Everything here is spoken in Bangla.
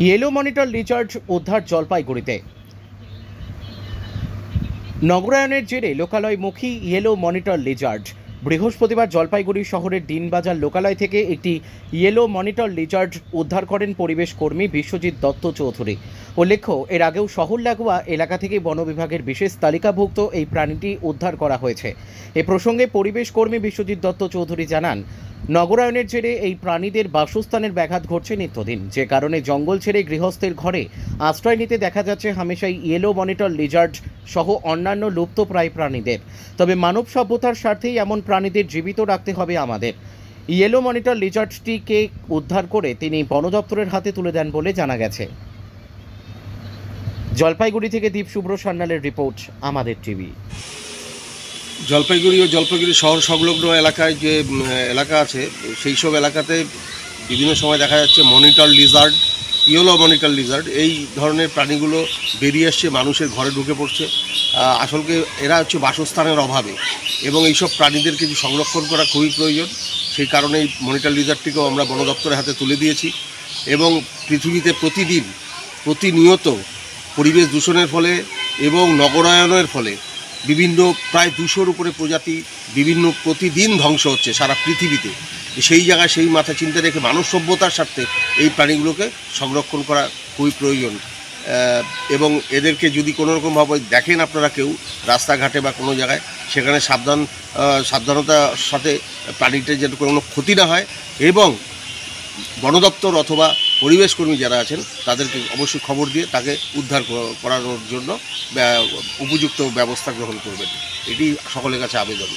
ইয়েলো মনিটর লিজার্ড উদ্ধার জলপাইগুড়িতে। নগরায়নের জেরে লোকালয়মুখী ইয়েলো মনিটর লিজার্ড বৃহস্পতিবার জলপাইগুড়ি শহরের দিনবাজার লোকালয় থেকে একটি ইয়েলো মনিটর লিজার্ড উদ্ধার করেন পরিবেশ কর্মী বিশ্বজিৎ দত্ত চৌধুরী। উল্লেখ্য, এর আগেও শহর লাগোয়া এলাকা থেকে বন বিভাগের বিশেষ তালিকাভুক্ত এই প্রাণীটি উদ্ধার করা হয়েছে। এ প্রসঙ্গে পরিবেশ কর্মী বিশ্বজিৎ দত্ত চৌধুরী জানান, নগরায়নের জেরে এই প্রাণীদের বাসস্থানের ব্যাঘাত ঘটছে নিত্যদিন, যে কারণে জঙ্গল ছেড়ে গৃহস্থের ঘরে আশ্রয় নিতে দেখা যাচ্ছে হামেশাই ইয়েলো মনিটর লিজার্ড সহ অন্যান্য লুপ্তপ্রায় প্রাণীদের। তবে মানব সভ্যতার স্বার্থেই এমন প্রাণীদের জীবিত রাখতে হবে আমাদের। ইয়েলো মনিটর লিজার্ডটিকে উদ্ধার করে তিনি বন দপ্তরের হাতে তুলে দেন বলে জানা গেছে। জলপাইগুড়ি থেকে দীপ শুভ্র সান্যালের রিপোর্ট, আমাদের টিভি। জলপাইগুড়ি ও জলপাইগুড়ি শহর সংলগ্ন এলাকায় যে এলাকা আছে, সেই সব এলাকাতে বিভিন্ন সময় দেখা যাচ্ছে monitor Lizaad, yellow monitor Lizaad এই ধরনের প্রাণীগুলো বেরিয়ে আসছে, মানুষের ঘরে ঢুকে পড়ছে। আসলে এরা হচ্ছে বাসস্থানের অভাবে, এবং এইসব প্রাণীদেরকে সংরক্ষণ করা খুবই প্রয়োজন। সেই কারণে এই মনিটর লিজার্ডটিকেও আমরা বন দপ্তরের হাতে তুলে দিয়েছি। এবং পৃথিবীতে প্রতিনিয়ত পরিবেশ দূষণের ফলে এবং নগরায়নের ফলে বিভিন্ন প্রায় 200-র উপরে প্রজাতি প্রতিদিন ধ্বংস হচ্ছে সারা পৃথিবীতে। সেই জায়গায় সেই মাথা চিন্তা রেখে মানব সভ্যতার স্বার্থে এই প্রাণীগুলোকে সংরক্ষণ করা খুবই প্রয়োজন। এবং এদেরকে যদি কোনোরকমভাবে দেখেন আপনারা কেউ রাস্তাঘাটে বা কোনো জায়গায়, সেখানে সাবধানতার সাথে প্রাণীটার যেন কোনো ক্ষতি না হয়, এবং বন দপ্তর অথবা পরিবেশ কর্মী যারা আছেন তাদেরকে অবশ্যই খবর দিয়ে তাকে উদ্ধার করানোর জন্য উপযুক্ত ব্যবস্থা গ্রহণ করবেন। এটি সকলের কাছে আবেদন।